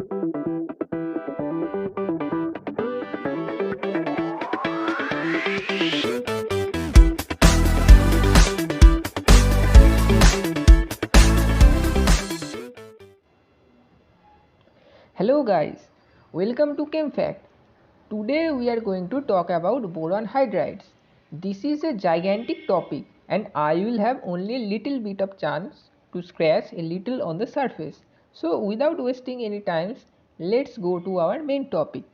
Hello guys, welcome to ChemFact. Today we are going to talk about boron hydrides. This is a gigantic topic and I will have only a little bit of chance to scratch a little on the surface. So without wasting any time, let's go to our main topic.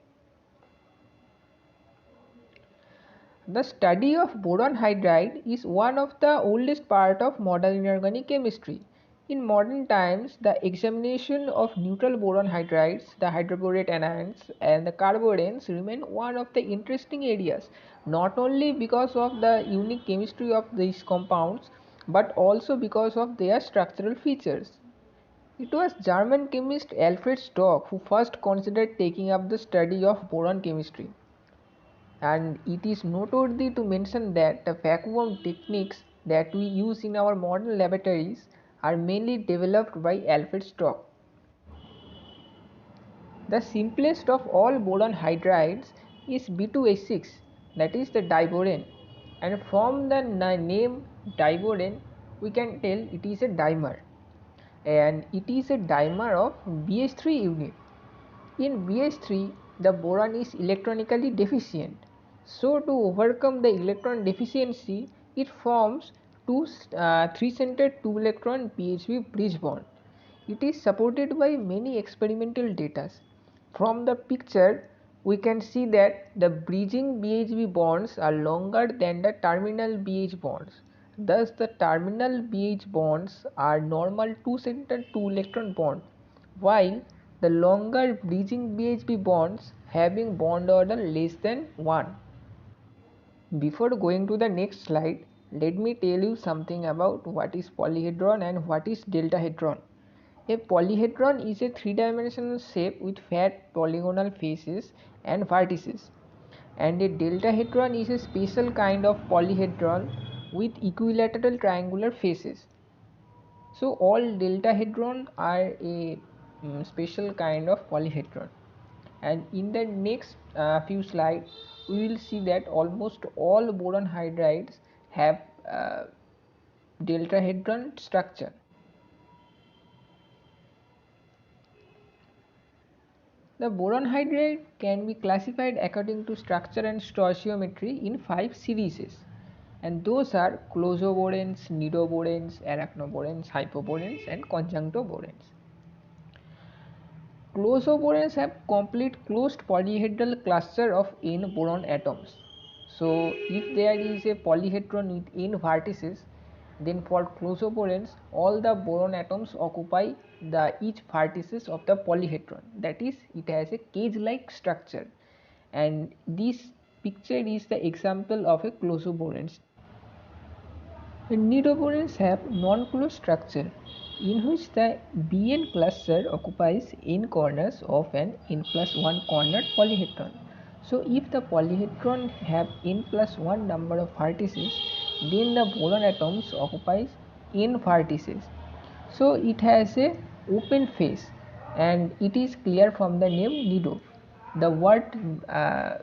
The study of boron hydride is one of the oldest part of modern inorganic chemistry. In modern times, the examination of neutral boron hydrides, the hydroborate anions, and the carborane remain one of the interesting areas, not only because of the unique chemistry of these compounds, but also because of their structural features. It was German chemist Alfred Stock who first considered taking up the study of boron chemistry. And it is noteworthy to mention that the vacuum techniques that we use in our modern laboratories are mainly developed by Alfred Stock. The simplest of all boron hydrides is B2H6, that is the diboron, and from the name diboron we can tell it is a dimer, and it is a dimer of BH3 unit. In BH3, the boron is electronically deficient. So, to overcome the electron deficiency, it forms two 3-centered 2-electron BHB bridge bond. It is supported by many experimental data. From the picture, we can see that the bridging BHB bonds are longer than the terminal BH bonds. Thus, the terminal BH bonds are normal 2-centered 2-electron bond, while the longer bridging BHB bonds having bond order less than 1. Before going to the next slide, let me tell you something about what is polyhedron and what is deltahedron. A polyhedron is a three-dimensional shape with fat polygonal faces and vertices, and a deltahedron is a special kind of polyhedron with equilateral triangular faces. So all deltahedron are a special kind of polyhedron, and in the next few slides we will see that almost all boron hydrides have deltahedron structure. The boron hydride can be classified according to structure and stoichiometry in 5 series, and those are closoborans, nidoborans, arachnoborans, hypoborans, and conjunctoborans. Closoborans have complete closed polyhedral cluster of n boron atoms. So, if there is a polyhedron with n vertices, then for closoborans all the boron atoms occupy the each vertices of the polyhedron, that is, it has a cage like structure, and this picture is the example of a closoborans. Nidoborans have non-closed structure in which the Bn cluster occupies n corners of an n plus 1 cornered polyhedron. So if the polyhedron have n plus 1 number of vertices, then the boron atoms occupies n vertices. So it has a open face, and it is clear from the name nido. The word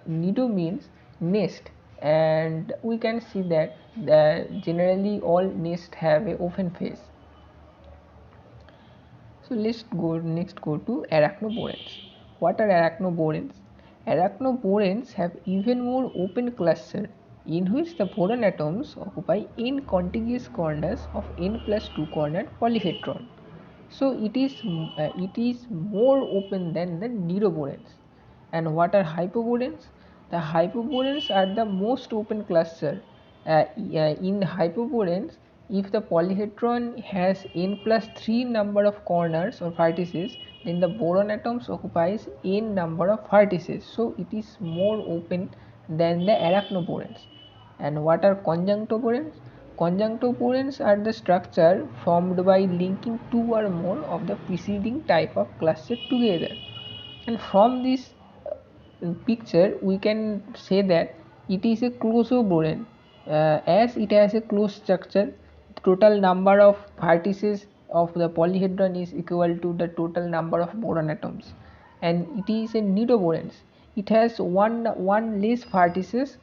nido means nest, and we can see that generally all nests have a open face. So let's go to arachnoborans. What are arachnoborans? Arachnoborans have even more open cluster in which the boron atoms occupy n contiguous corners of n plus 2 cornered polyhedron. So it is more open than the nidoborans. And what are hypoborans? The hypoborans are the most open cluster. In hypoborans, if the polyhedron has n plus 3 number of corners or vertices, then the boron atoms occupies n number of vertices. So it is more open than the arachnoborans. And what are conjunctoborans? Conjunctoborans are the structure formed by linking two or more of the preceding type of cluster together. And from this picture we can say that it is a closoboran. As it has a closed structure, the total number of vertices of the polyhedron is equal to the total number of boron atoms. and it is a nidoborans. It has one less vertices,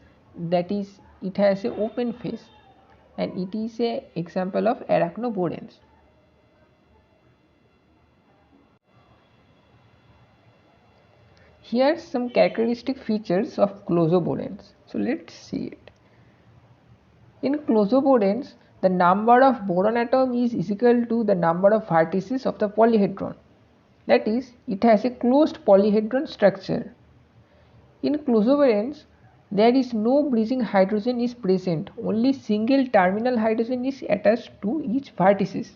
that is it has a open face, and it is a example of arachnoborans. Here are some characteristic features of closoborans. So let's see it. In closoborans, the number of boron atom is equal to the number of vertices of the polyhedron. That is, it has a closed polyhedron structure. In closoborans, there is no bridging hydrogen is present, only single terminal hydrogen is attached to each vertices.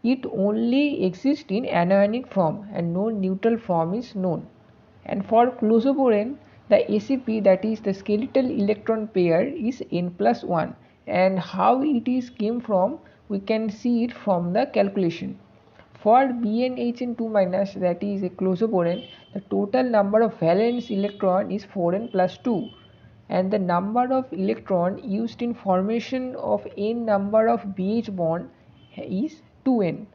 It only exists in anionic form and no neutral form is known. And for closoboran, the ACP, that is the skeletal electron pair, is n plus 1, and how it is came from, we can see it from the calculation. For BnHn2 minus, that is a closoboran, the total number of valence electron is 4n plus 2, and the number of electron used in formation of n number of BH bond is 2n,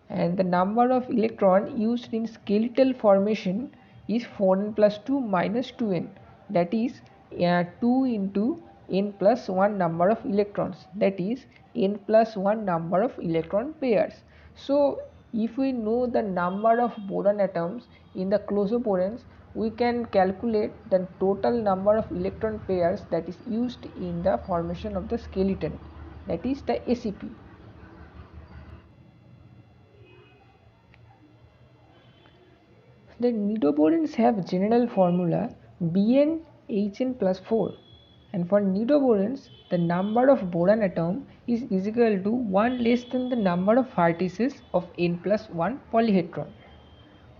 and the number of electron used in skeletal formation is 4n plus 2 minus 2n, that is 2 into n plus 1 number of electrons, that is n plus 1 number of electron pairs. So if we know the number of boron atoms in the closoborans, we can calculate the total number of electron pairs that is used in the formation of the skeleton, that is the ACP. The nidoborans have general formula BnHn plus 4, and for nidoborans the number of boron atom is equal to 1 less than the number of vertices of n plus 1 polyhedron.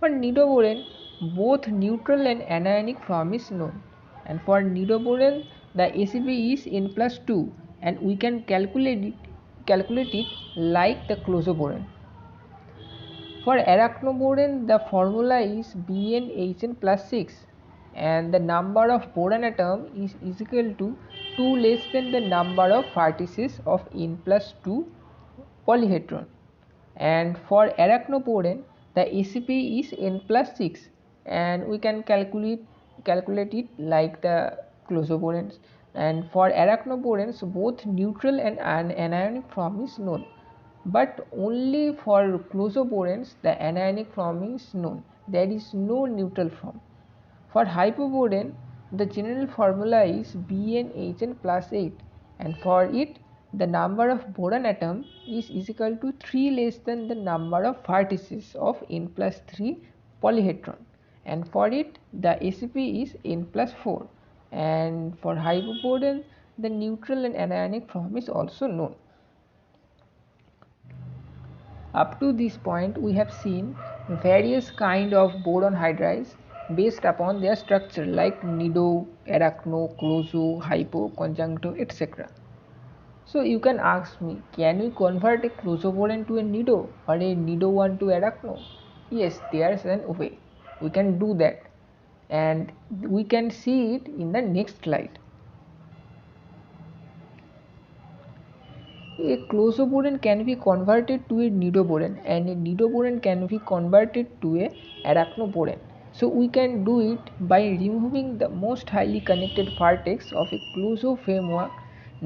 For nidoboran, both neutral and anionic form is known, and for nidoboran the ACP is n plus 2, and we can calculate it like the closoboran. For arachnoboran, the formula is BnHn plus 6, and the number of boron atom is equal to 2 less than the number of vertices of n plus 2 polyhedron. And for arachnoboran, the ACP is n plus 6, and we can calculate it like the closoborans. And for arachnoborans, both neutral and anionic form is known, but only for closoborans the anionic form is known, there is no neutral form. For hypoboran, the general formula is BnHn plus 8, and for it the number of boron atom is equal to 3 less than the number of vertices of n plus 3 polyhedron, and for it the ACP is n plus 4, and for hypoboran the neutral and anionic form is also known. Up to this point, we have seen various kind of boron hydrides based upon their structure like nido, arachno, closo, hypo, conjuncto, etc. So you can ask me, can we convert a closoboran to a nido or a nido one to arachno? Yes, there is an way. We can do that, and we can see it in the next slide. A closoboran can be converted to a nidoboran, and a nidoboran can be converted to a arachnoboran. So we can do it by removing the most highly connected vertex of a closo framework,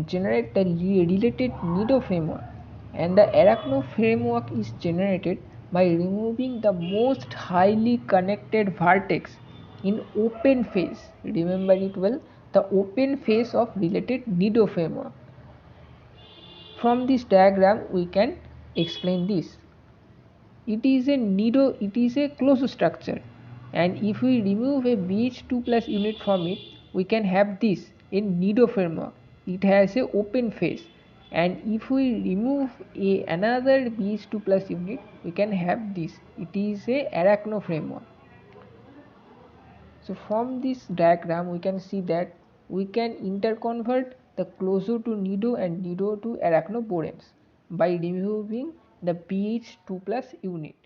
generate the related nido framework, and the arachno framework is generated by removing the most highly connected vertex in open phase. Remember it well, the open phase of related nido framework. From this diagram we can explain this. It is a closed structure, and if we remove a BH2 plus unit from it, we can have this in nido framework. It has a open phase, and if we remove another BH2 plus unit, we can have this. It is a arachno framework. So from this diagram we can see that we can interconvert the closo to nido and nido to arachnoborans by removing the BH2 plus unit.